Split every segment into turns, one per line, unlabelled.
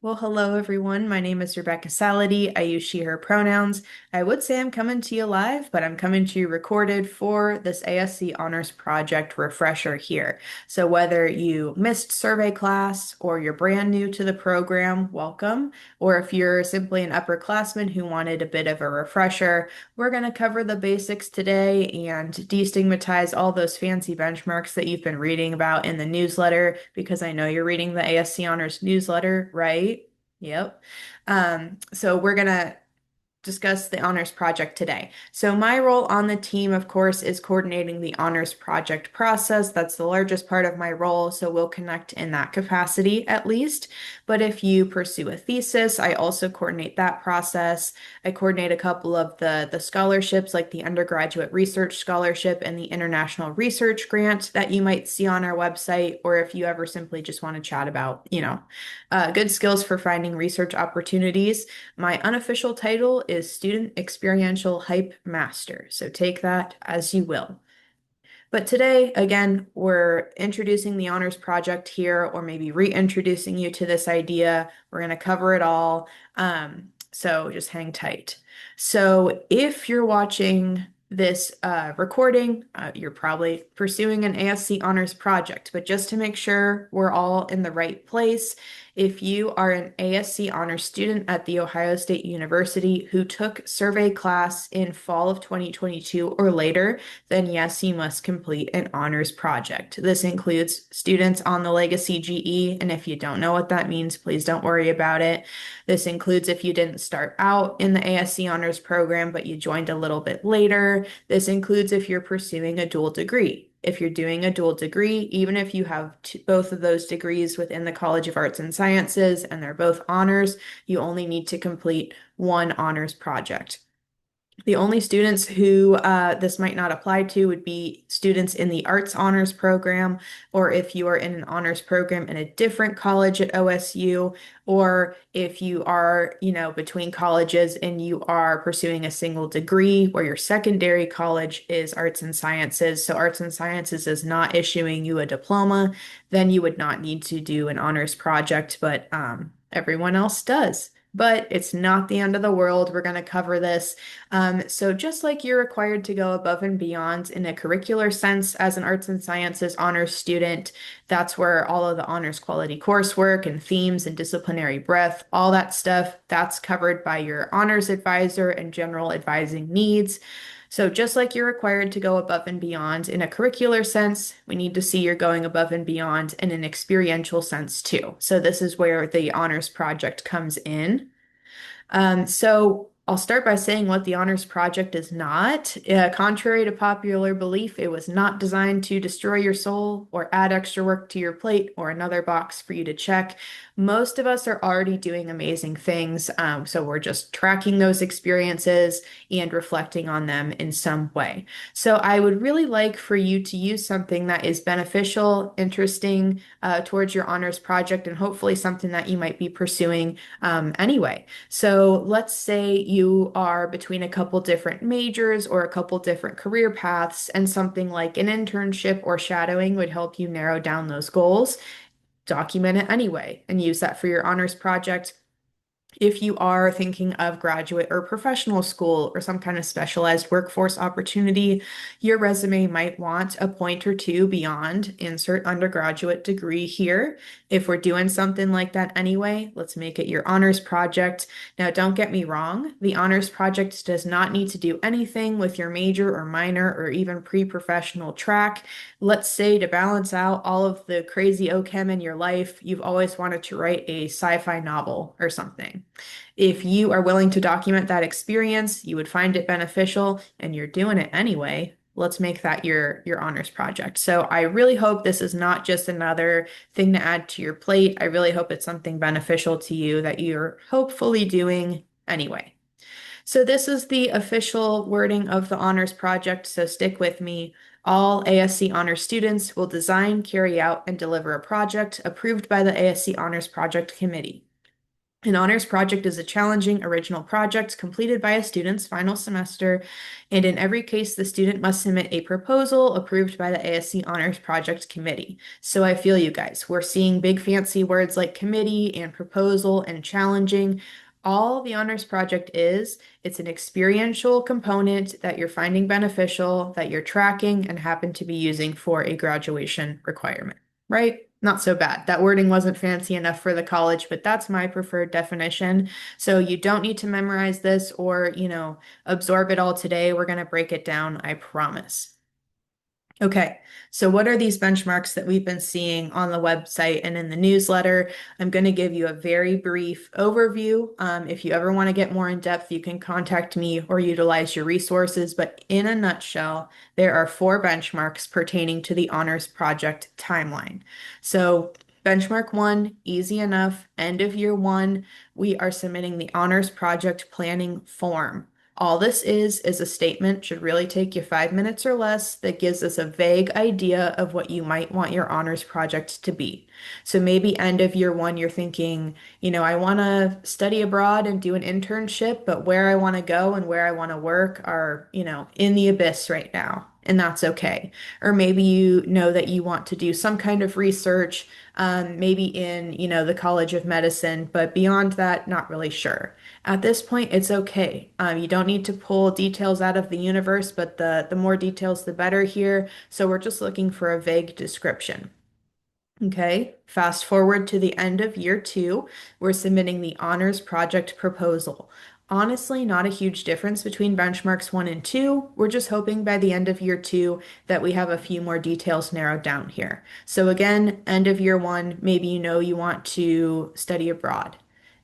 Well, hello everyone. My name is Rebecca Salady. I use she, her pronouns. I would say I'm coming to you live, but I'm coming to you recorded for this ASC Honors Project refresher here. So whether you missed survey class or you're brand new to the program, welcome. Or if you're simply an upperclassman who wanted a bit of a refresher, we're going to cover the basics today and destigmatize all those fancy benchmarks that you've been reading about in the newsletter, because I know you're reading the ASC Honors newsletter, right? Yep. So we're gonna discuss the honors project today. So my role on the team, of course, is coordinating the honors project process. That's the largest part of my role, so we'll connect in that capacity at least. But if you pursue a thesis, I also coordinate that process. I coordinate a couple of the scholarships, like the undergraduate research scholarship and the international research grant that you might see on our website, or if you ever simply just want to chat about, good skills for finding research opportunities. My unofficial title is Student Experiential Hype Master, so take that as you will. But today, again, we're introducing the honors project here, or maybe reintroducing you to this idea. We're going to cover it all. So just hang tight. So if you're watching this recording, you're probably pursuing an ASC honors project. But just to make sure we're all in the right place, if you are an ASC honors student at The Ohio State University who took survey class in fall of 2022 or later, then yes, you must complete an honors project. This includes students on the Legacy GE, and if you don't know what that means, please don't worry about it. This includes if you didn't start out in the ASC Honors Program, but you joined a little bit later. This includes if you're pursuing a dual degree. If you're doing a dual degree, even if you have both of those degrees within the College of Arts and Sciences and they're both honors, you only need to complete one honors project. The only students who this might not apply to would be students in the Arts Honors Program, or if you are in an honors program in a different college at OSU, or if you are, between colleges and you are pursuing a single degree where your secondary college is Arts and Sciences. So Arts and Sciences is not issuing you a diploma, then you would not need to do an honors project, but everyone else does. But it's not the end of the world. We're going to cover this. So just like you're required to go above and beyond in a curricular sense as an arts and sciences honors student, that's where all of the honors quality coursework and themes and disciplinary breadth, all that stuff, that's covered by your honors advisor and general advising needs. So just like you're required to go above and beyond in a curricular sense, we need to see you're going above and beyond in an experiential sense too. So this is where the honors project comes in. So I'll start by saying what the honors project is not. Contrary to popular belief, it was not designed to destroy your soul or add extra work to your plate or another box for you to check. Most of us are already doing amazing things, so we're just tracking those experiences and reflecting on them in some way. So I would really like for you to use something that is beneficial, interesting, towards your honors project, and hopefully something that you might be pursuing anyway. So let's say you are between a couple different majors or a couple different career paths, and something like an internship or shadowing would help you narrow down those goals. Document it anyway and use that for your honors project. If you are thinking of graduate or professional school or some kind of specialized workforce opportunity, your resume might want a point or two beyond insert undergraduate degree here. If we're doing something like that anyway, let's make it your honors project. Now, don't get me wrong, the honors project does not need to do anything with your major or minor or even pre-professional track. Let's say to balance out all of the crazy OChem in your life, you've always wanted to write a sci-fi novel or something. If you are willing to document that experience, you would find it beneficial and you're doing it anyway. Let's make that your honors project. So I really hope this is not just another thing to add to your plate. I really hope it's something beneficial to you that you're hopefully doing anyway. So this is the official wording of the honors project, so stick with me. All ASC Honors students will design, carry out, and deliver a project approved by the ASC Honors Project Committee. An honors project is a challenging original project completed by a student's final semester, and in every case, the student must submit a proposal approved by the ASC Honors Project Committee. So I feel you guys. We're seeing big fancy words like committee and proposal and challenging. All the honors project is, it's an experiential component that you're finding beneficial, that you're tracking, and happen to be using for a graduation requirement, right? Not so bad. That wording wasn't fancy enough for the college, but that's my preferred definition. So you don't need to memorize this or, absorb it all today. We're going to break it down, I promise. Okay, so what are these benchmarks that we've been seeing on the website and in the newsletter? I'm going to give you a very brief overview. If you ever want to get more in depth, you can contact me or utilize your resources. But in a nutshell, there are four benchmarks pertaining to the honors project timeline. So benchmark one, easy enough. End of year one, we are submitting the honors project planning form. All this is a statement, should really take you 5 minutes or less, that gives us a vague idea of what you might want your honors project to be. So maybe end of year one, you're thinking, I want to study abroad and do an internship, but where I want to go and where I want to work are, in the abyss right now. And that's okay. Or maybe you know that you want to do some kind of research, maybe in, the College of Medicine, but beyond that, not really sure. At this point, it's okay. You don't need to pull details out of the universe, but the more details, the better here. So we're just looking for a vague description. Okay, fast forward to the end of year two, we're submitting the honors project proposal. Honestly, not a huge difference between benchmarks one and two. We're just hoping by the end of year two that we have a few more details narrowed down here. So again, end of year one, maybe you want to study abroad.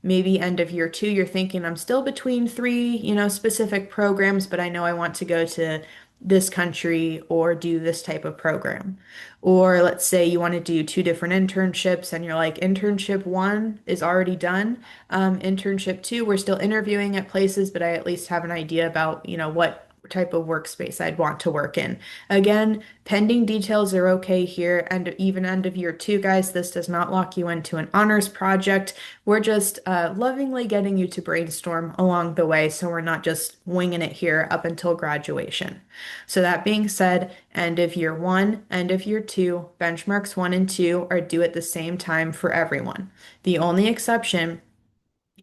Maybe end of year two, you're thinking I'm still between three, specific programs, but I know I want to go to this country or do this type of program. Or let's say you want to do two different internships and you're like, internship one is already done. Internship two, we're still interviewing at places, but I at least have an idea about, what type of workspace I'd want to work in. Again, pending details are okay here. And even end of year two, guys, this does not lock you into an honors project. We're just lovingly getting you to brainstorm along the way. So we're not just winging it here up until graduation. So that being said, end of year one, end of year two, benchmarks one and two are due at the same time for everyone. The only exception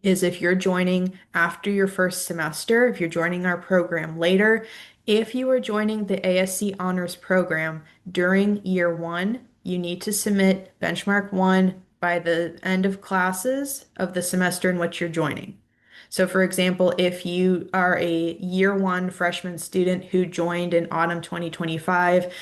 is if you're joining after your first semester, if you're joining our program later, if you are joining the ASC Honors Program during year one, you need to submit benchmark one by the end of classes of the semester in which you're joining. So, for example, if you are a year one freshman student who joined in autumn 2025,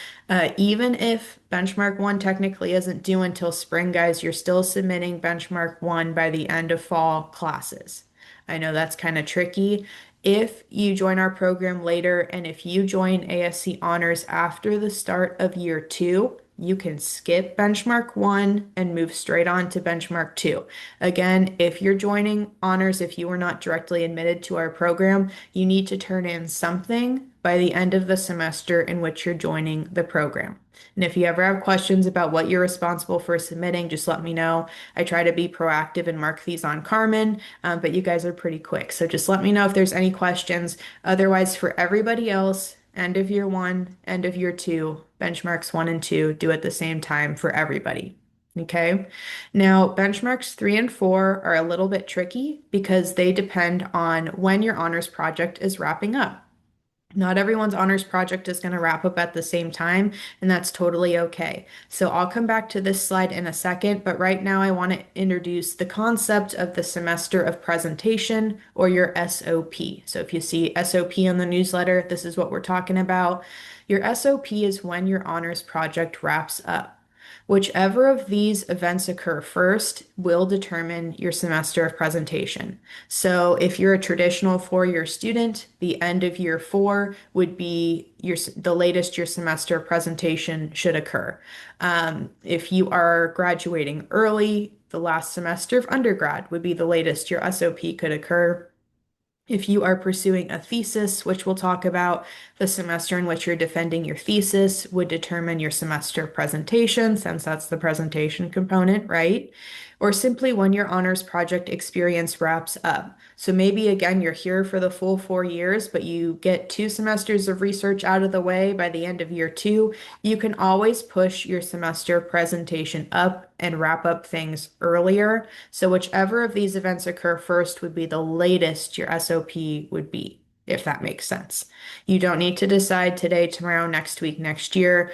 even if benchmark one technically isn't due until spring, guys, you're still submitting benchmark one by the end of fall classes. I know that's kind of tricky. If you join our program later and if you join ASC Honors after the start of year two, you can skip benchmark one and move straight on to benchmark two. Again, if you're joining honors, if you were not directly admitted to our program, you need to turn in something by the end of the semester in which you're joining the program. And if you ever have questions about what you're responsible for submitting, just let me know. I try to be proactive and mark these on Carmen, but you guys are pretty quick. So just let me know if there's any questions. Otherwise, for everybody else, end of year one, end of year two, benchmarks one and two due at the same time for everybody. Okay. Now, benchmarks three and four are a little bit tricky because they depend on when your honors project is wrapping up. Not everyone's honors project is going to wrap up at the same time, and that's totally okay. So I'll come back to this slide in a second, but right now I want to introduce the concept of the semester of presentation or your SOP. So if you see SOP on the newsletter, this is what we're talking about. Your SOP is when your honors project wraps up. Whichever of these events occur first will determine your semester of presentation. So if you're a traditional four-year student, the end of year four would be the latest your semester of presentation should occur. If you are graduating early, the last semester of undergrad would be the latest your SOP could occur. If you are pursuing a thesis, which we'll talk about, the semester in which you're defending your thesis would determine your semester presentation, since that's the presentation component, right? Or simply when your honors project experience wraps up. So maybe again, you're here for the full 4 years, but you get 2 semesters of research out of the way by the end of year 2. You can always push your semester presentation up and wrap up things earlier. So whichever of these events occur first would be the latest your SOP would be, if that makes sense. You don't need to decide today, tomorrow, next week, next year,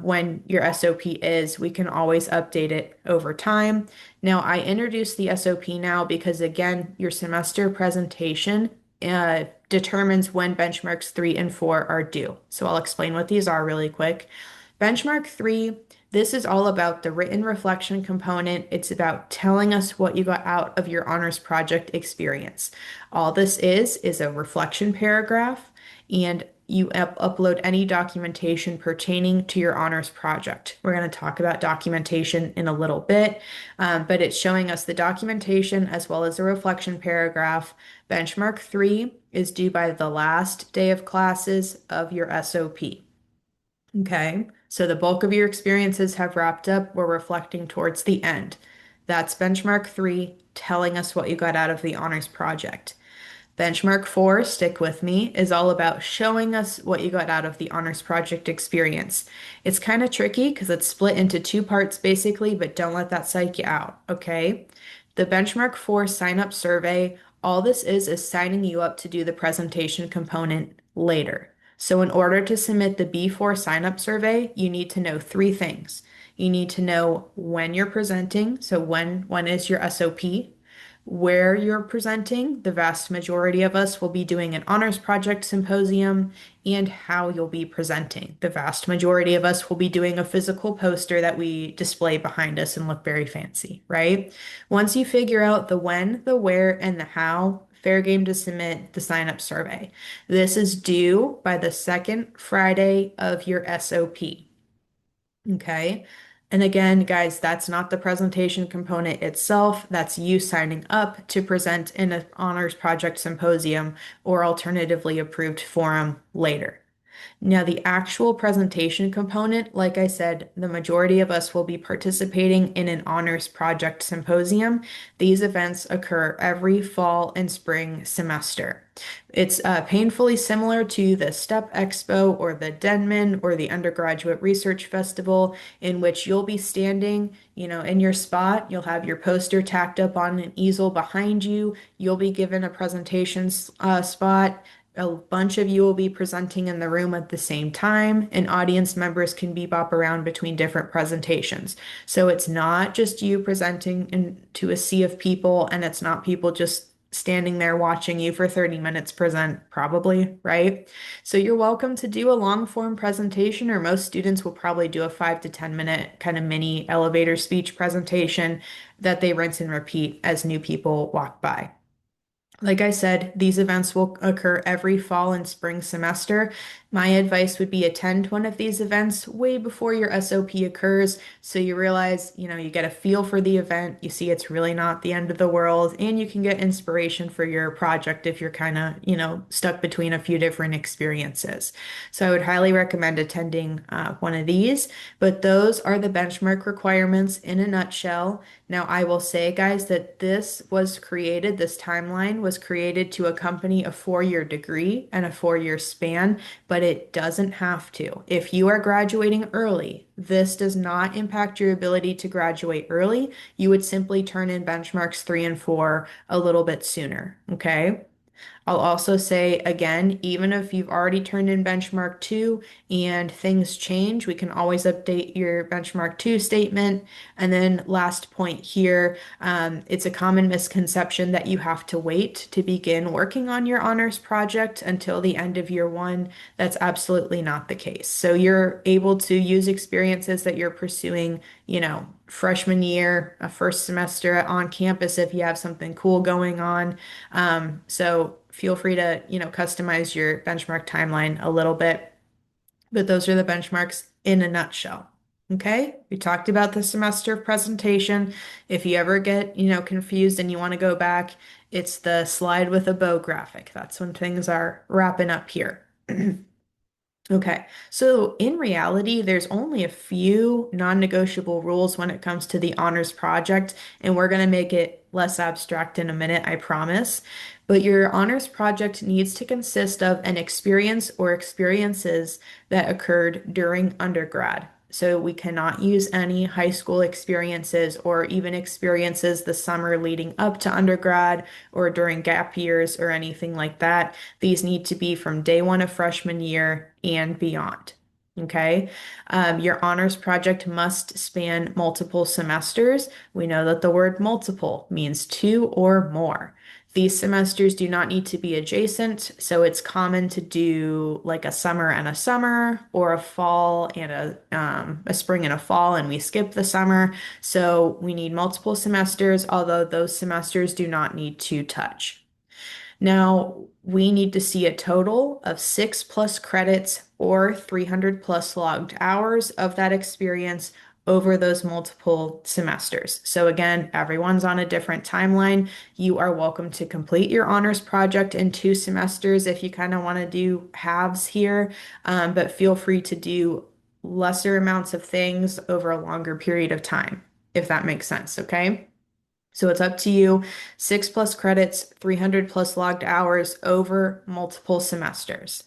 when your SOP is. We can always update it over time. Now, I introduced the SOP now because, again, your semester presentation determines when benchmarks 3 and 4 are due. So I'll explain what these are really quick. Benchmark 3, this is all about the written reflection component. It's about telling us what you got out of your honors project experience. All this is a reflection paragraph, and you upload any documentation pertaining to your honors project. We're going to talk about documentation in a little bit, but it's showing us the documentation as well as a reflection paragraph. Benchmark 3 is due by the last day of classes of your SOP. Okay, so the bulk of your experiences have wrapped up. We're reflecting towards the end. That's benchmark 3, telling us what you got out of the honors project. Benchmark 4, stick with me, is all about showing us what you got out of the honors project experience. It's kind of tricky because it's split into 2 parts basically, but don't let that psych you out, okay? The Benchmark 4 sign up survey, all this is signing you up to do the presentation component later. So in order to submit the B4 sign up survey, you need to know 3 things. You need to know when you're presenting, so when is your SOP? Where you're presenting. The vast majority of us will be doing an honors project symposium, and how you'll be presenting. The vast majority of us will be doing a physical poster that we display behind us and look very fancy, right? Once you figure out the when, the where, and the how, fair game to submit the sign up survey. This is due by the second Friday of your SOP. Okay. And again, guys, that's not the presentation component itself. That's you signing up to present in an honors project symposium or alternatively approved forum later. Now, the actual presentation component, like I said, the majority of us will be participating in an honors project symposium. These events occur every fall and spring semester. It's painfully similar to the STEP Expo or the Denman or the Undergraduate Research Festival, in which you'll be standing, in your spot. You'll have your poster tacked up on an easel behind you. You'll be given a presentation spot. A bunch of you will be presenting in the room at the same time, and audience members can bebop around between different presentations. So it's not just you presenting to a sea of people, and it's not people just standing there watching you for 30 minutes present, probably, right? So you're welcome to do a long form presentation, or most students will probably do a 5 to 10 minute kind of mini elevator speech presentation that they rinse and repeat as new people walk by. Like I said, these events will occur every fall and spring semester. My advice would be attend one of these events way before your SOP occurs so you realize, you get a feel for the event, you see it's really not the end of the world, and you can get inspiration for your project if you're kind of, stuck between a few different experiences. So I would highly recommend attending one of these, but those are the benchmark requirements in a nutshell. Now, I will say, guys, that this timeline was created to accompany a 4 year degree and a 4 year span, but it doesn't have to. If you are graduating early, this does not impact your ability to graduate early. You would simply turn in benchmarks 3 and 4 a little bit sooner, okay? I'll also say again, even if you've already turned in benchmark 2 and things change, we can always update your benchmark 2 statement. And then last point here, it's a common misconception that you have to wait to begin working on your honors project until the end of year 1. That's absolutely not the case. So you're able to use experiences that you're pursuing, freshman year, a first semester on campus if you have something cool going on. So feel free to, customize your benchmark timeline a little bit, but those are the benchmarks in a nutshell. Okay, we talked about the semester presentation. If you ever get, confused and you want to go back, it's the slide with a bow graphic. That's when things are wrapping up here. Okay, so in reality, there's only a few non-negotiable rules when it comes to the honors project, and we're going to make it less abstract in a minute, I promise. But your honors project needs to consist of an experience or experiences that occurred during undergrad. So we cannot use any high school experiences or even experiences the summer leading up to undergrad or during gap years or anything like that. These need to be from day one of freshman year and beyond. Okay. Your honors project must span multiple semesters. We know that the word multiple means two or more. These semesters do not need to be adjacent, so it's common to do like a summer and a summer, or a fall and a spring and a fall, and we skip the summer. So we need multiple semesters, although those semesters do not need to touch. Now, we need to see a total of 6+ credits or 300+ logged hours of that experience over those multiple semesters. So again, everyone's on a different timeline. You are welcome to complete your honors project in 2 semesters if you kind of want to do halves here, but feel free to do lesser amounts of things over a longer period of time, if that makes sense, okay? So it's up to you. 6+ credits, 300+ logged hours over multiple semesters.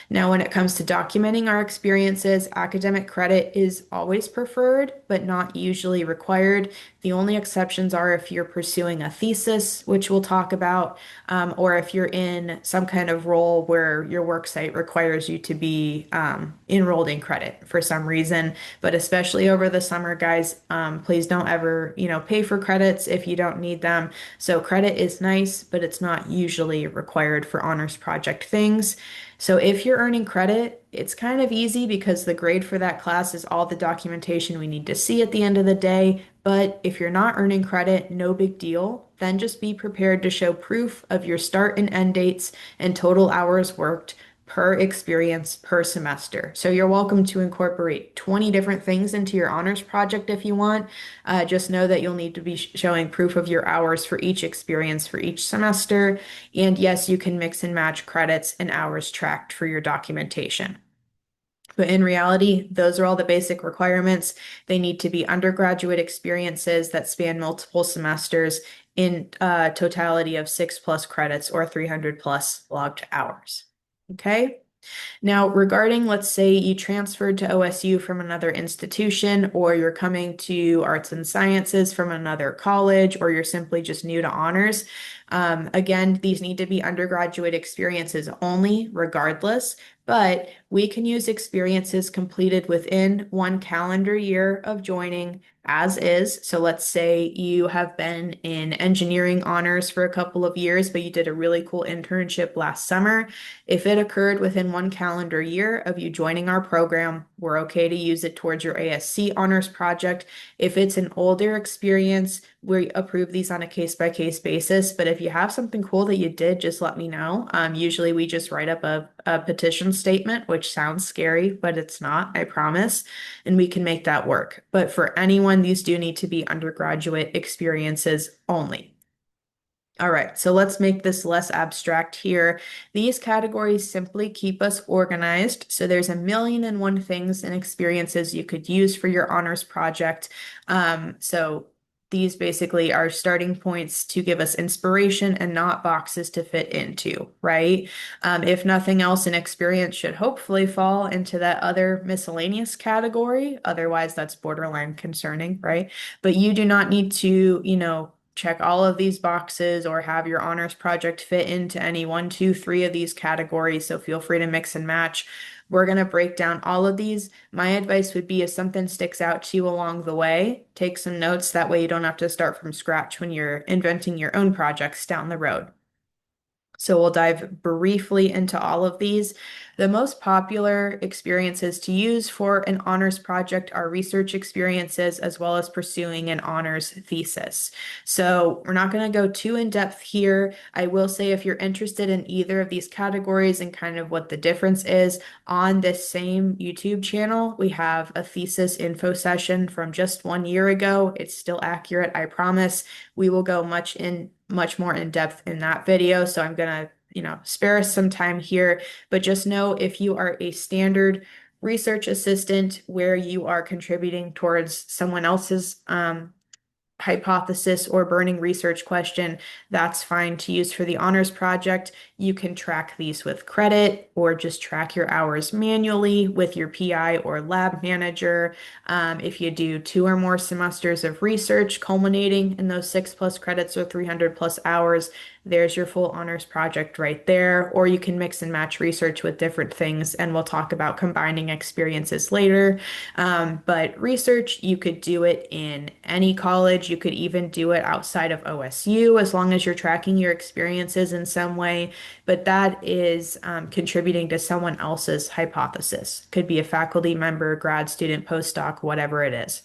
Now, when it comes to documenting our experiences, academic credit is always preferred, but not usually required. The only exceptions are if you're pursuing a thesis, which we'll talk about, or if you're in some kind of role where your work site requires you to be enrolled in credit for some reason. But especially over the summer, guys, please don't ever, pay for credits if you don't need them. So credit is nice, but it's not usually required for honors project things. So if you're earning credit, it's kind of easy because the grade for that class is all the documentation we need to see at the end of the day. But if you're not earning credit, no big deal. Then just be prepared to show proof of your start and end dates and total hours worked per experience per semester. So you're welcome to incorporate 20 different things into your honors project if you want. Just know that you'll need to be showing proof of your hours for each experience for each semester. And yes, you can mix and match credits and hours tracked for your documentation. But in reality, those are all the basic requirements. They need to be undergraduate experiences that span multiple semesters in a totality of 6+ credits or 300+ logged hours. Okay. Now, regarding, let's say you transferred to OSU from another institution, or you're coming to arts and sciences from another college, or you're simply just new to honors. Again, these need to be undergraduate experiences only, regardless, but we can use experiences completed within 1 calendar year of joining as is. So let's say you have been in engineering honors for a couple of years, but you did a really cool internship last summer. If it occurred within 1 calendar year of you joining our program, we're okay to use it towards your ASC honors project. If it's an older experience, we approve these on a case-by-case basis. But if you have something cool that you did, just let me know. Usually we just write up a petition statement, which sounds scary, but it's not, I promise. And we can make that work. But for anyone, these do need to be undergraduate experiences only. All right, so let's make this less abstract here. These categories simply keep us organized. So there's 1,000,001 things and experiences you could use for your honors project. So these basically are starting points to give us inspiration and not boxes to fit into, right? If nothing else, an experience should hopefully fall into that other miscellaneous category. Otherwise, that's borderline concerning, right? But you do not need to, check all of these boxes or have your honors project fit into any 1, 2, 3 of these categories. So feel free to mix and match. We're going to break down all of these. My advice would be if something sticks out to you along the way, take some notes. That way you don't have to start from scratch when you're inventing your own projects down the road. So we'll dive briefly into all of these. The most popular experiences to use for an honors project are research experiences as well as pursuing an honors thesis. So we're not going to go too in depth here. I will say if you're interested in either of these categories and kind of what the difference is, on this same YouTube channel, we have a thesis info session from just 1 year ago. It's still accurate, I promise. We will go much more in depth in that video. So I'm gonna, spare us some time here, but just know if you are a standard research assistant where you are contributing towards someone else's hypothesis or burning research question, that's fine to use for the honors project. You can track these with credit or just track your hours manually with your PI or lab manager. If you do 2 or more semesters of research culminating in those 6+ credits or 300+ hours, there's your full honors project right there. Or you can mix and match research with different things, and we'll talk about combining experiences later. But research, you could do it in any college. You could even do it outside of OSU as long as you're tracking your experiences in some way. But that is contributing to someone else's hypothesis. Could be a faculty member, grad student, postdoc, whatever it is.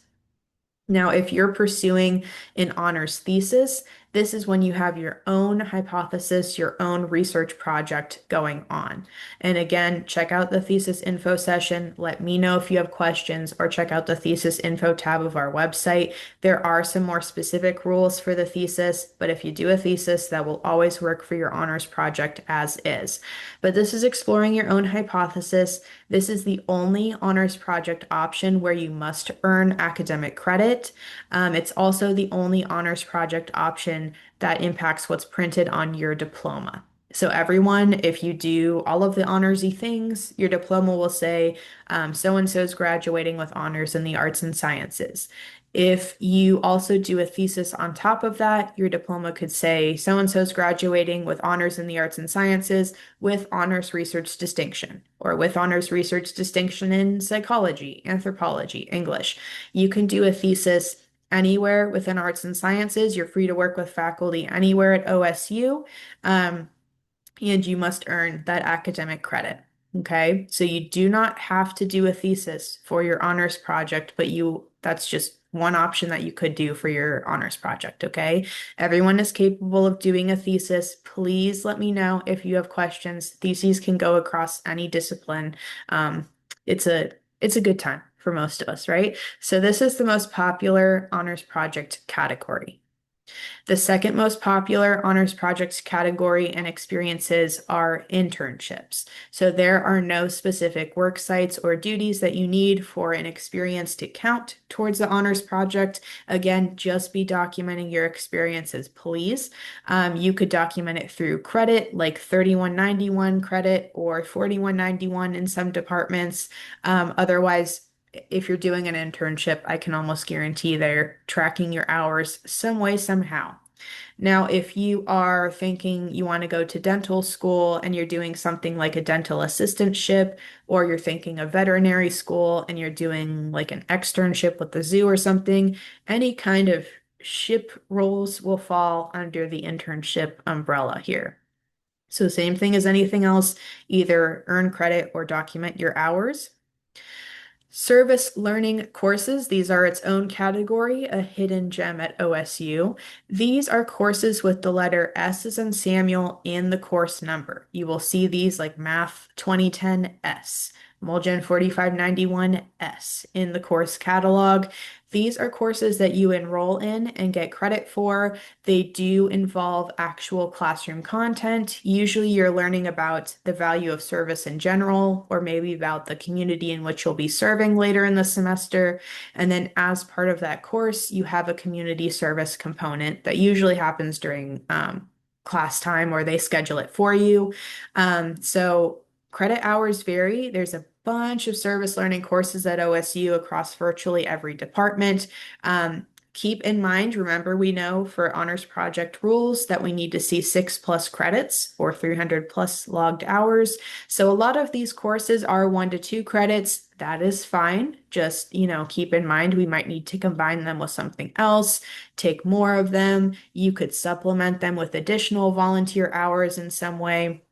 Now, if you're pursuing an honors thesis, this is when you have your own hypothesis, your own research project going on. And again, check out the thesis info session. Let me know if you have questions or check out the thesis info tab of our website. There are some more specific rules for the thesis, but if you do a thesis, that will always work for your honors project as is. But this is exploring your own hypothesis. This is the only honors project option where you must earn academic credit. It's also the only honors project option that impacts what's printed on your diploma. So everyone, if you do all of the honorsy things, your diploma will say so-and-so is graduating with honors in the arts and sciences. If you also do a thesis on top of that, your diploma could say so-and-so is graduating with honors in the arts and sciences with honors research distinction, or with honors research distinction in psychology, anthropology, English. You can do a thesis anywhere within arts and sciences. You're free to work with faculty anywhere at OSU, and you must earn that academic credit. Okay, so you do not have to do a thesis for your honors project, but that's just one option that you could do for your honors project. Okay, everyone is capable of doing a thesis. Please let me know if you have questions. Theses can go across any discipline. It's a good time for most of us, right? So this is the most popular honors project category. The second most popular honors projects category and experiences are internships. So there are no specific work sites or duties that you need for an experience to count towards the honors project. Again, just be documenting your experiences, please. You could document it through credit, like 3191 credit or 4191 in some departments. Otherwise, if you're doing an internship, I can almost guarantee they're tracking your hours some way, somehow. Now, if you are thinking you want to go to dental school and you're doing something like a dental assistantship, or you're thinking of veterinary school and you're doing like an externship with the zoo or something, any kind of ship roles will fall under the internship umbrella here. So same thing as anything else, either earn credit or document your hours. Service learning courses, these are its own category, a hidden gem at OSU. These are courses with the letter S as in Samuel in the course number. You will see these like Math 2010 S, Mulgen 4591 S in the course catalog. These are courses that you enroll in and get credit for. They do involve actual classroom content. Usually you're learning about the value of service in general, or maybe about the community in which you'll be serving later in the semester. And then as part of that course, you have a community service component that usually happens during class time, or they schedule it for you. So credit hours vary. There's a bunch of service learning courses at OSU across virtually every department. Keep in mind, remember, we know for honors project rules that we need to see 6+ credits or 300+ logged hours. So a lot of these courses are 1 to 2 credits. That is fine. Just, keep in mind we might need to combine them with something else, take more of them. You could supplement them with additional volunteer hours in some way.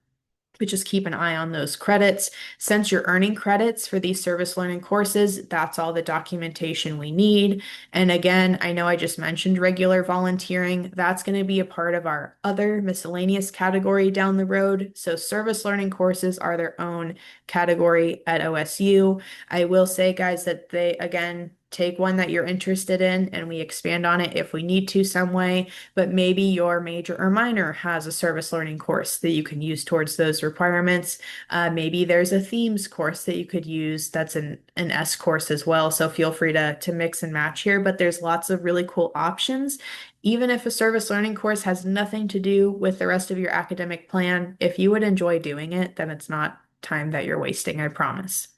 but just keep an eye on those credits. Since you're earning credits for these service learning courses, that's all the documentation we need. And again, I know I just mentioned regular volunteering. That's going to be a part of our other miscellaneous category down the road. So service learning courses are their own category at OSU. I will say, guys, that they, again, take one that you're interested in and we expand on it if we need to some way, but maybe your major or minor has a service learning course that you can use towards those requirements. Maybe there's a themes course that you could use that's an S course as well. So feel free to mix and match here, but there's lots of really cool options. Even if a service learning course has nothing to do with the rest of your academic plan, if you would enjoy doing it, then it's not time that you're wasting, I promise.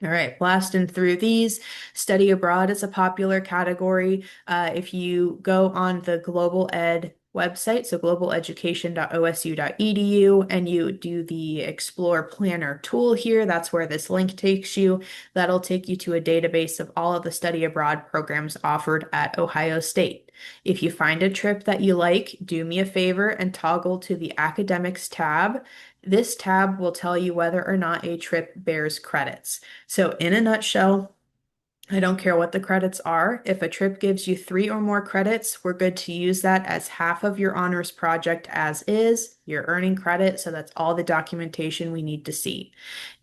All right, blasting through these. Study abroad is a popular category. If you go on the Global Ed website, so globaleducation.osu.edu, and you do the Explore Planner tool here, that's where this link takes you. That'll take you to a database of all of the study abroad programs offered at Ohio State. If you find a trip that you like, do me a favor and toggle to the Academics tab. This tab will tell you whether or not a trip bears credits. So, in a nutshell, I don't care what the credits are. If a trip gives you 3 or more credits, we're good to use that as half of your honors project as is. You're earning credit, so that's all the documentation we need to see.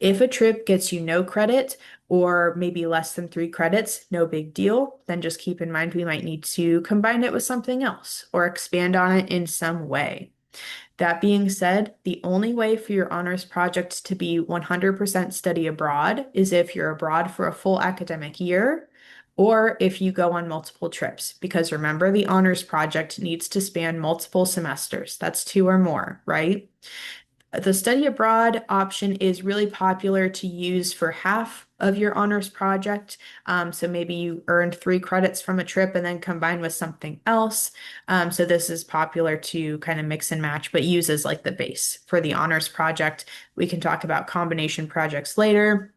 If a trip gets you no credit or maybe less than 3 credits, no big deal. Then just keep in mind we might need to combine it with something else or expand on it in some way. That being said, the only way for your honors projects to be 100% study abroad is if you're abroad for a full academic year or if you go on multiple trips. Because remember, the honors project needs to span multiple semesters. That's 2 or more, right? The study abroad option is really popular to use for half of your honors project. So maybe you earned 3 credits from a trip and then combine with something else. So this is popular to kind of mix and match, but use as like the base for the honors project. We can talk about combination projects later.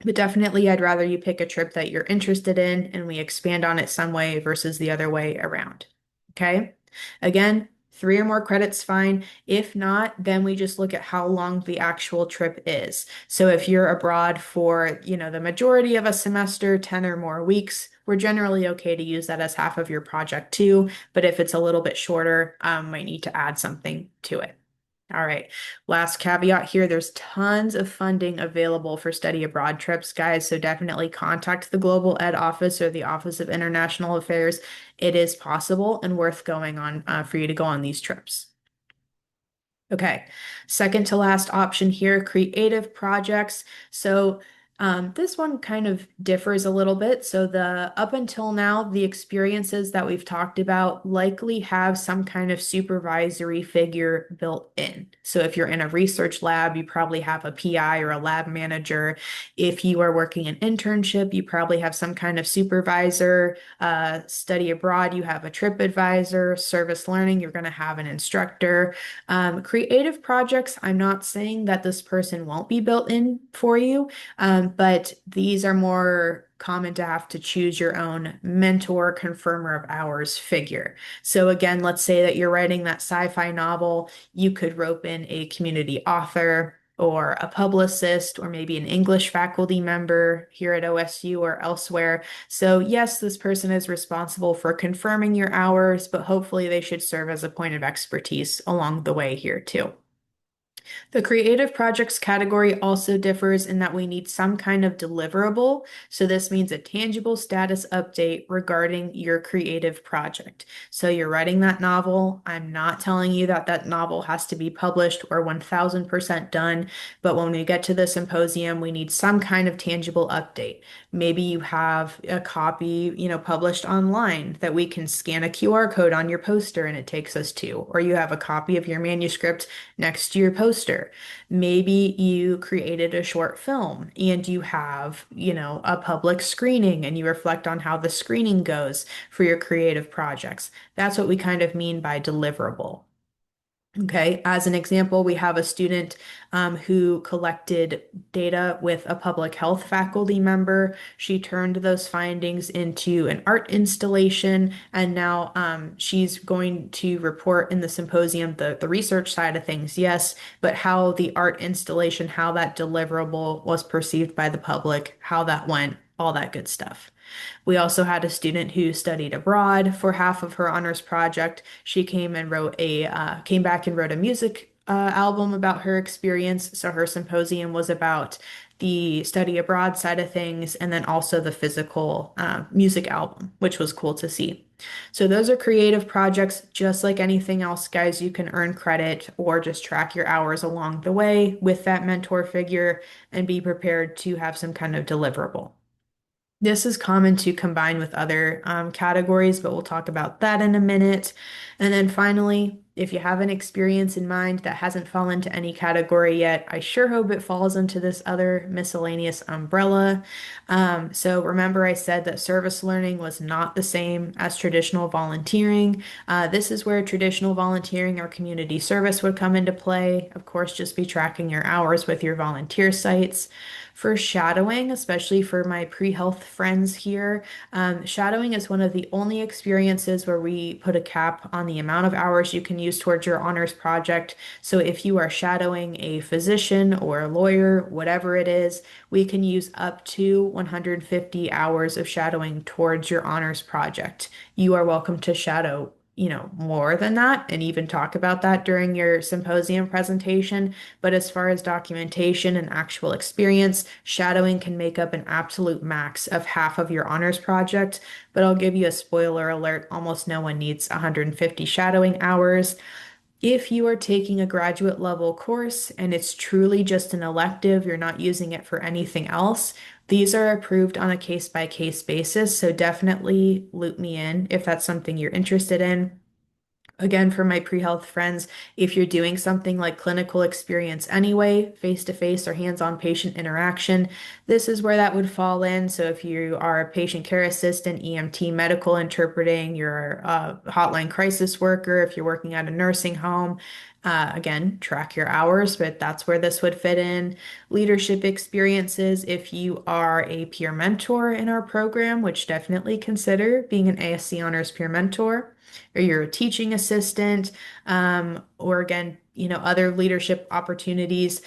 But definitely, I'd rather you pick a trip that you're interested in and we expand on it some way versus the other way around. Okay? Again, 3 or more credits, fine. If not, then we just look at how long the actual trip is. So if you're abroad for, the majority of a semester, 10 or more weeks, we're generally okay to use that as half of your project too. But if it's a little bit shorter, might need to add something to it. All right. Last caveat here, there's tons of funding available for study abroad trips, guys. So definitely contact the Global Ed Office or the Office of International Affairs. It is possible and worth going on for you to go on these trips. Okay, second to last option here, creative projects. So this one kind of differs a little bit. So the up until now, the experiences that we've talked about likely have some kind of supervisory figure built in. So if you're in a research lab, you probably have a PI or a lab manager. If you are working an internship, you probably have some kind of supervisor. Study abroad, you have a trip advisor. Service learning, you're going to have an instructor. Creative projects, I'm not saying that this person won't be built in for you, but these are more common to have to choose your own mentor, confirmer of hours figure. So again, let's say that you're writing that sci-fi novel, you could rope in a community author or a publicist or maybe an English faculty member here at OSU or elsewhere. So yes, this person is responsible for confirming your hours, but hopefully they should serve as a point of expertise along the way here too. The creative projects category also differs in that we need some kind of deliverable. So this means a tangible status update regarding your creative project. So you're writing that novel. I'm not telling you that that novel has to be published or 1000% done, but when we get to the symposium, we need some kind of tangible update. Maybe you have a copy, published online that we can scan a QR code on your poster and it takes us to, or you have a copy of your manuscript next to your poster. Maybe you created a short film and you have, a public screening and you reflect on how the screening goes for your creative projects. That's what we kind of mean by deliverable. Okay, as an example, we have a student who collected data with a public health faculty member. She turned those findings into an art installation, and now she's going to report in the symposium the research side of things, yes, but how the art installation, how that deliverable was perceived by the public, how that went, all that good stuff. We also had a student who studied abroad for half of her honors project. She came back and wrote a music album about her experience. So her symposium was about the study abroad side of things, and then also the physical music album, which was cool to see. So those are creative projects, just like anything else, guys. You can earn credit or just track your hours along the way with that mentor figure and be prepared to have some kind of deliverable. This is common to combine with other categories, but we'll talk about that in a minute. And then finally, if you have an experience in mind that hasn't fallen into any category yet, I sure hope it falls into this other miscellaneous umbrella. So remember, I said that service learning was not the same as traditional volunteering. This is where traditional volunteering or community service would come into play. Of course, just be tracking your hours with your volunteer sites. For shadowing, especially for my pre-health friends here, shadowing is one of the only experiences where we put a cap on the amount of hours you can use towards your honors project. So if you are shadowing a physician or a lawyer, whatever it is, we can use up to 150 hours of shadowing towards your honors project. You are welcome to shadow, more than that and even talk about that during your symposium presentation. But as far as documentation and actual experience, shadowing can make up an absolute max of half of your honors project. But I'll give you a spoiler alert, almost no one needs 150 shadowing hours. If you are taking a graduate level course and it's truly just an elective, you're not using it for anything else, these are approved on a case by case basis. So definitely loop me in if that's something you're interested in. Again, for my pre-health friends, if you're doing something like clinical experience anyway, face-to-face or hands-on patient interaction, this is where that would fall in. So if you are a patient care assistant, EMT, medical interpreting, you're a hotline crisis worker, if you're working at a nursing home, again, track your hours, but that's where this would fit in. Leadership experiences, if you are a peer mentor in our program, which definitely consider being an ASC Honors peer mentor, or you're a teaching assistant, or again, other leadership opportunities.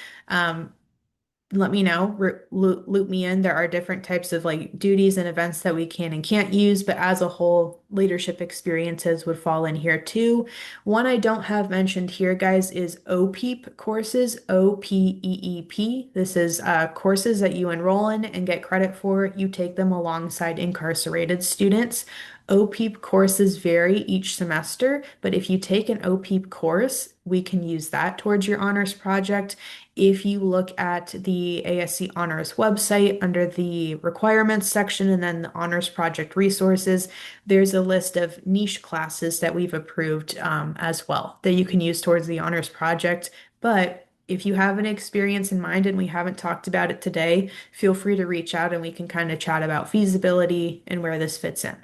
Let me know, loop me in. There are different types of like duties and events that we can and can't use, but as a whole, leadership experiences would fall in here too. One I don't have mentioned here, guys, is OPEEP courses, OPEEP. This is courses that you enroll in and get credit for. You take them alongside incarcerated students. OPEEP courses vary each semester, but if you take an OPEEP course, we can use that towards your honors project. If you look at the ASC Honors website under the requirements section and then the honors project resources, there's a list of niche classes that we've approved as well that you can use towards the honors project. But if you have an experience in mind and we haven't talked about it today, feel free to reach out and we can kind of chat about feasibility and where this fits in.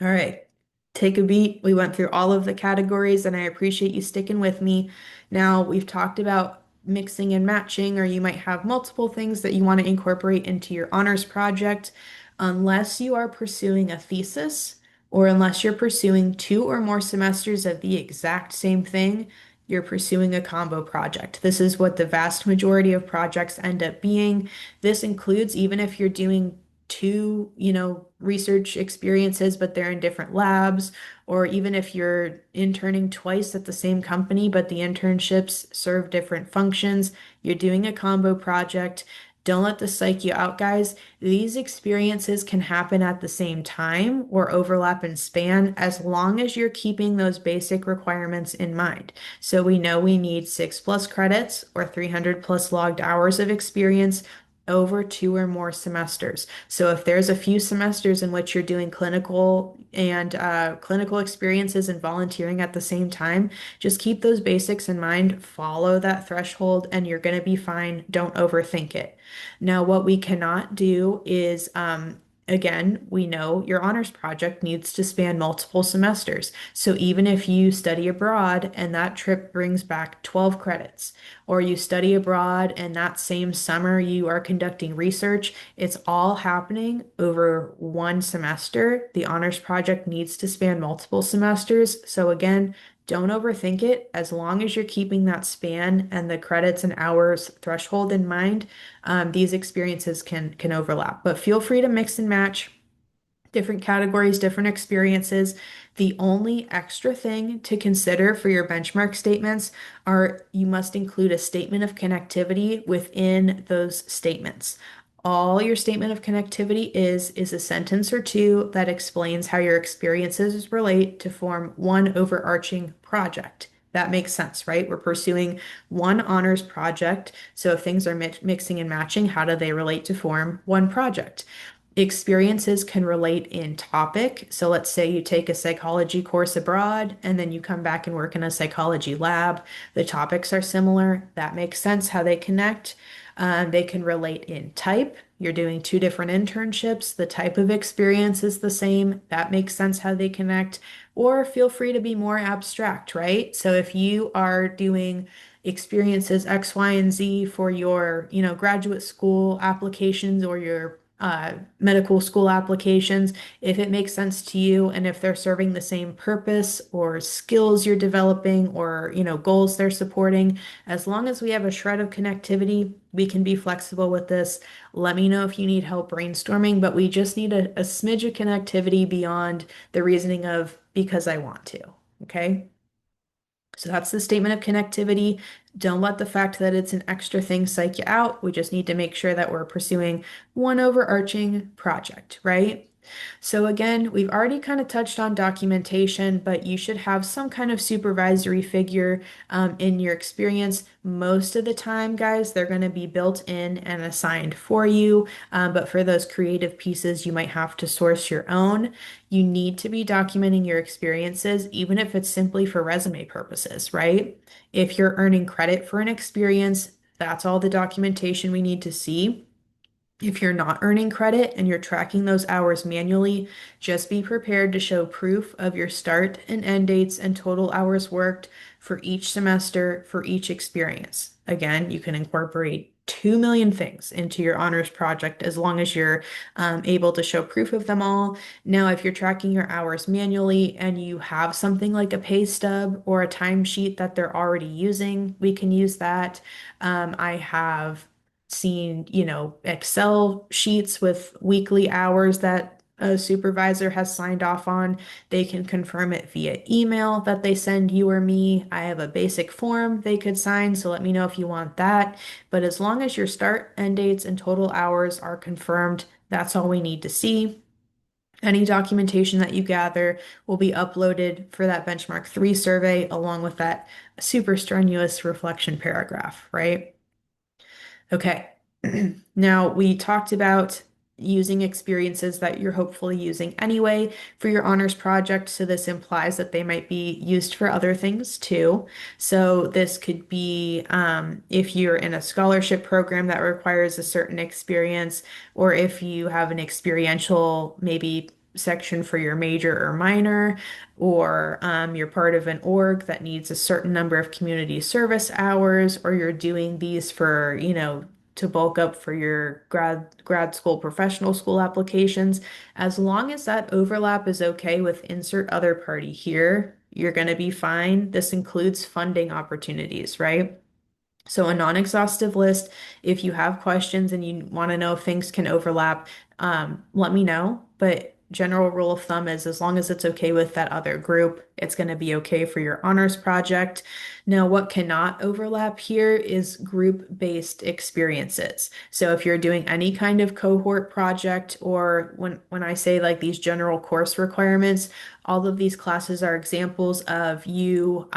All right, take a beat. We went through all of the categories and I appreciate you sticking with me. Now, we've talked about mixing and matching, or you might have multiple things that you want to incorporate into your honors project. Unless you are pursuing a thesis or unless you're pursuing two or more semesters of the exact same thing, you're pursuing a combo project. This is what the vast majority of projects end up being. This includes even if you're doing two, research experiences, but they're in different labs, or even if you're interning twice at the same company, but the internships serve different functions, you're doing a combo project. Don't let this psych you out, guys. These experiences can happen at the same time or overlap in span as long as you're keeping those basic requirements in mind. So we know we need 6+ credits or 300 plus logged hours of experience over two or more semesters. So if there's a few semesters in which you're doing clinical experiences and volunteering at the same time, just keep those basics in mind, follow that threshold, and you're going to be fine. Don't overthink it. Now, what we cannot do is Again, we know your honors project needs to span multiple semesters. So even if you study abroad and that trip brings back 12 credits, or you study abroad and that same summer you are conducting research, it's all happening over one semester. The honors project needs to span multiple semesters. So again, don't overthink it. As long as you're keeping that span and the credits and hours threshold in mind, these experiences can overlap. But feel free to mix and match different categories, different experiences. The only extra thing to consider for your benchmark statements are you must include a statement of connectivity within those statements. All your statement of connectivity is a sentence or two that explains how your experiences relate to form one overarching project. That makes sense, right? We're pursuing one honors project. So if things are mixing and matching, how do they relate to form one project? Experiences can relate in topic. So let's say you take a psychology course abroad and then you come back and work in a psychology lab. The topics are similar. That makes sense how they connect. They can relate in type. You're doing two different internships. The type of experience is the same. That makes sense how they connect. Or feel free to be more abstract, right? So if you are doing experiences X, Y, and Z for your, graduate school applications or your medical school applications, if it makes sense to you and if they're serving the same purpose or skills you're developing or, goals they're supporting, as long as we have a shred of connectivity, we can be flexible with this. Let me know if you need help brainstorming, but we just need a smidge of connectivity beyond the reasoning of because I want to. Okay. So that's the statement of connectivity. Don't let the fact that it's an extra thing psych you out. We just need to make sure that we're pursuing one overarching project, right? So again, we've already kind of touched on documentation, but you should have some kind of supervisory figure in your experience. Most of the time, guys, they're going to be built in and assigned for you. But for those creative pieces, you might have to source your own. You need to be documenting your experiences, even if it's simply for resume purposes, right? If you're earning credit for an experience, that's all the documentation we need to see. If you're not earning credit and you're tracking those hours manually, just be prepared to show proof of your start and end dates and total hours worked for each semester for each experience. Again, you can incorporate 2 million things into your honors project as long as you're able to show proof of them all. Now, if you're tracking your hours manually and you have something like a pay stub or a timesheet that they're already using, we can use that. I have seen, Excel sheets with weekly hours that a supervisor has signed off on. They can confirm it via email that they send you or me. I have a basic form they could sign, so let me know if you want that. But as long as your start, end dates, and total hours are confirmed, that's all we need to see. Any documentation that you gather will be uploaded for that benchmark 3 survey along with that super strenuous reflection paragraph, right? Okay. Now, we talked about using experiences that you're hopefully using anyway for your honors project. So this implies that they might be used for other things too. So this could be if you're in a scholarship program that requires a certain experience, or if you have an experiential maybe section for your major or minor, or you're part of an org that needs a certain number of community service hours, or you're doing these for, to bulk up for your grad school, professional school applications. As long as that overlap is okay with insert other party here, you're going to be fine. This includes funding opportunities, right? So a non-exhaustive list, if you have questions and you want to know if things can overlap, let me know. But general rule of thumb is as long as it's okay with that other group, it's going to be okay for your honors project. Now, what cannot overlap here is group-based experiences. So if you're doing any kind of cohort project, or when I say like these general course requirements, all of these classes are examples of you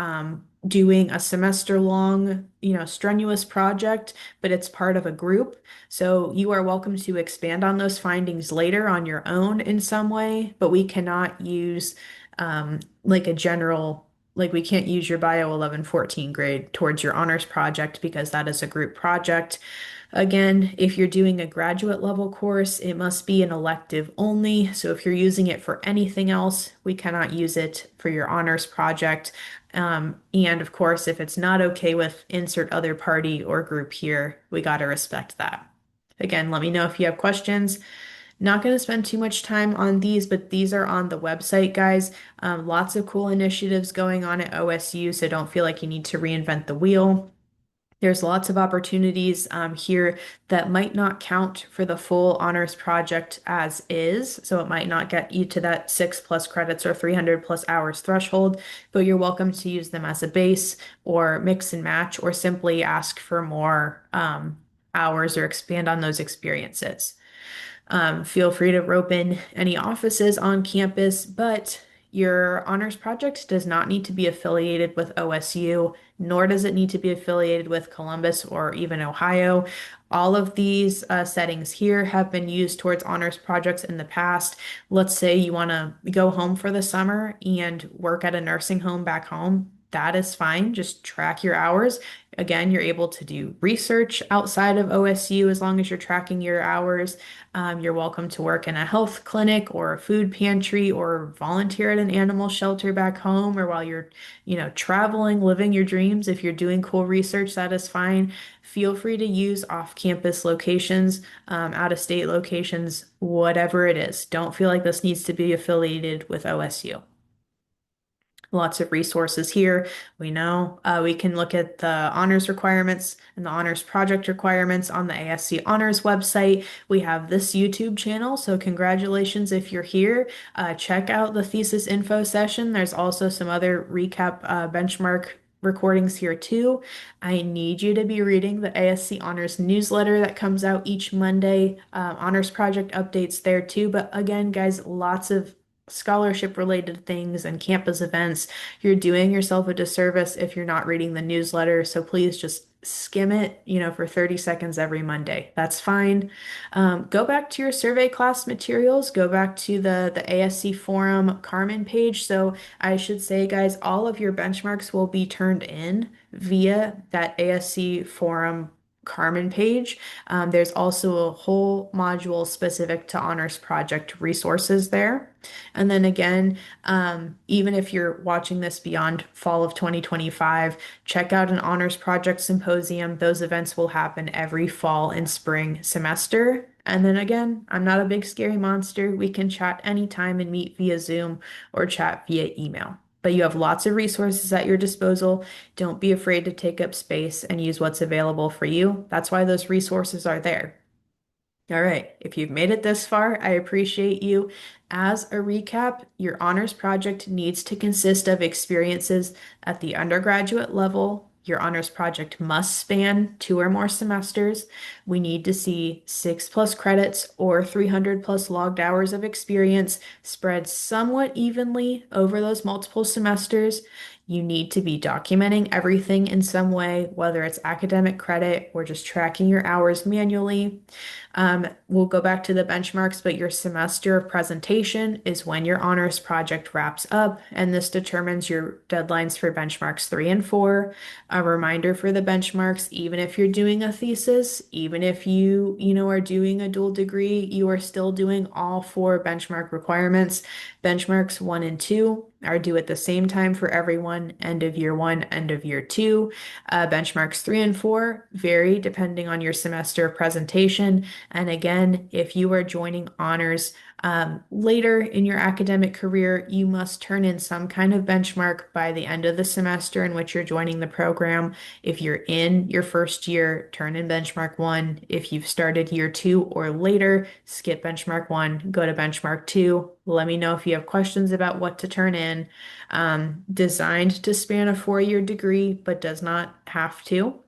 doing a semester long, strenuous project, but it's part of a group. So you are welcome to expand on those findings later on your own in some way, but we cannot use like a general, like we can't use your Bio 1114 grade towards your honors project because that is a group project. Again, if you're doing a graduate level course, it must be an elective only. So if you're using it for anything else, we cannot use it for your honors project. And of course, if it's not okay with insert other party or group here, we got to respect that. Again, let me know if you have questions. Not going to spend too much time on these, but these are on the website, guys. Lots of cool initiatives going on at OSU, so don't feel like you need to reinvent the wheel. There's lots of opportunities here that might not count for the full honors project as is. So it might not get you to that 6+ credits or 300+ hours threshold, but you're welcome to use them as a base or mix and match or simply ask for more hours or expand on those experiences. Feel free to rope in any offices on campus, but your honors project does not need to be affiliated with OSU, nor does it need to be affiliated with Columbus or even Ohio. All of these settings here have been used towards honors projects in the past. Let's say you want to go home for the summer and work at a nursing home back home. That is fine. Just track your hours. Again, you're able to do research outside of OSU as long as you're tracking your hours. You're welcome to work in a health clinic or a food pantry or volunteer at an animal shelter back home or while you're, traveling, living your dreams. If you're doing cool research, that is fine. Feel free to use off-campus locations, out-of-state locations, whatever it is. Don't feel like this needs to be affiliated with OSU. Lots of resources here. We know we can look at the honors requirements and the honors project requirements on the ASC Honors website. We have this YouTube channel, so congratulations if you're here. Check out the thesis info session. There's also some other recap benchmark recordings here too. I need you to be reading the ASC Honors newsletter that comes out each Monday. Honors project updates there too. But again, guys, lots of scholarship related things and campus events. You're doing yourself a disservice if you're not reading the newsletter. So please just skim it, for 30 seconds every Monday. That's fine. Go back to your survey class materials. Go back to the ASC Forum Carmen page. So I should say, guys, all of your benchmarks will be turned in via that ASC Forum Carmen page. There's also a whole module specific to honors project resources there. And then again, even if you're watching this beyond fall of 2025, check out an honors project symposium. Those events will happen every fall and spring semester. And then again, I'm not a big scary monster. We can chat anytime and meet via Zoom or chat via email. But you have lots of resources at your disposal. Don't be afraid to take up space and use what's available for you. That's why those resources are there. All right, if you've made it this far, I appreciate you. As a recap, your honors project needs to consist of experiences at the undergraduate level. Your honors project must span 2 or more semesters. We need to see 6+ credits or 300+ logged hours of experience spread somewhat evenly over those multiple semesters. You need to be documenting everything in some way, whether it's academic credit or just tracking your hours manually. We'll go back to the benchmarks, but your semester of presentation is when your honors project wraps up, and this determines your deadlines for benchmarks 3 and 4. A reminder for the benchmarks, even if you're doing a thesis, even if you are doing a dual degree, you are still doing all 4 benchmark requirements. Benchmarks 1 and 2 are due at the same time for everyone, end of year 1, end of year 2. Benchmarks 3 and 4 vary depending on your semester of presentation. And again, if you are joining honors later in your academic career, you must turn in some kind of benchmark by the end of the semester in which you're joining the program. If you're in your first year, turn in benchmark 1. If you've started year 2 or later, skip benchmark 1, go to benchmark 2. Let me know if you have questions about what to turn in. Designed to span a 4-year degree, but does not have to.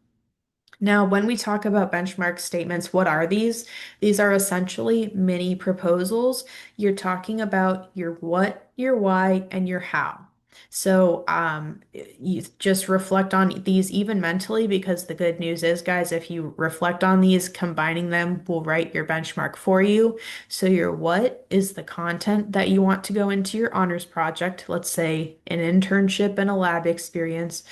Now, when we talk about benchmark statements, what are these? These are essentially mini proposals. You're talking about your what, your why, and your how. So you just reflect on these even mentally, because the good news is, guys, if you reflect on these, combining them will write your benchmark for you. So your what is the content that you want to go into your honors project, let's say an internship and a lab experience.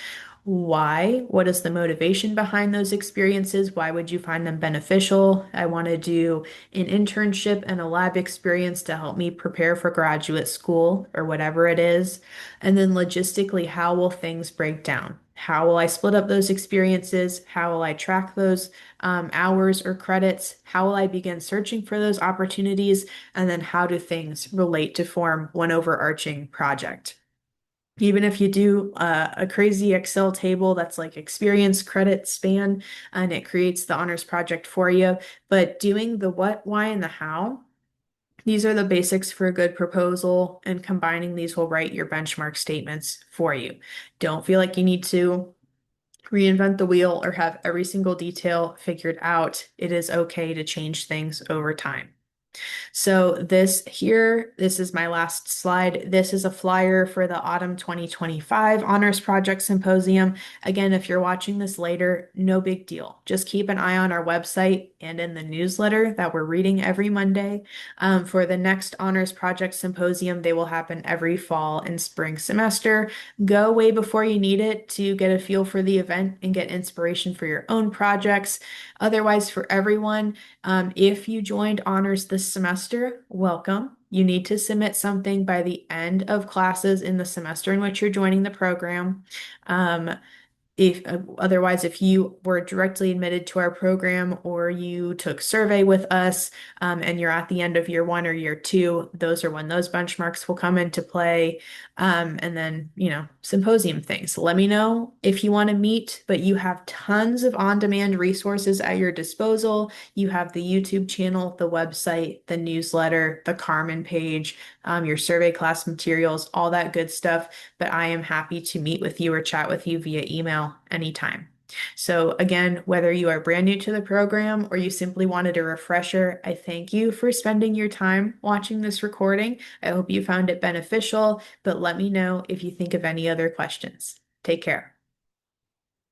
Why? What is the motivation behind those experiences? Why would you find them beneficial? I want to do an internship and a lab experience to help me prepare for graduate school or whatever it is. And then logistically, how will things break down? How will I split up those experiences? How will I track those hours or credits? How will I begin searching for those opportunities? And then how do things relate to form one overarching project? Even if you do a crazy Excel table that's like experience credit span and it creates the honors project for you, but doing the what, why, and the how, these are the basics for a good proposal, and combining these will write your benchmark statements for you. Don't feel like you need to reinvent the wheel or have every single detail figured out. It is okay to change things over time. So this is my last slide. This is a flyer for the Autumn 2025 Honors Project Symposium. Again, if you're watching this later, no big deal. Just keep an eye on our website and in the newsletter that we're reading every Monday. For the next Honors Project Symposium, they will happen every fall and spring semester. Go way before you need it to get a feel for the event and get inspiration for your own projects. Otherwise, for everyone, if you joined honors this semester, welcome. You need to submit something by the end of classes in the semester in which you're joining the program. Um, if otherwise, if you were directly admitted to our program or you took survey with us, and you're at the end of year one or year two, those are when those benchmarks will come into play. And then, symposium things. Let me know if you want to meet, but you have tons of on-demand resources at your disposal. You have the YouTube channel, the website, the newsletter, the Carmen page, your survey class materials, all that good stuff. But I am happy to meet with you or chat with you via email anytime. So again, whether you are brand new to the program or you simply wanted a refresher, I thank you for spending your time watching this recording. I hope you found it beneficial, but let me know if you think of any other questions. Take care.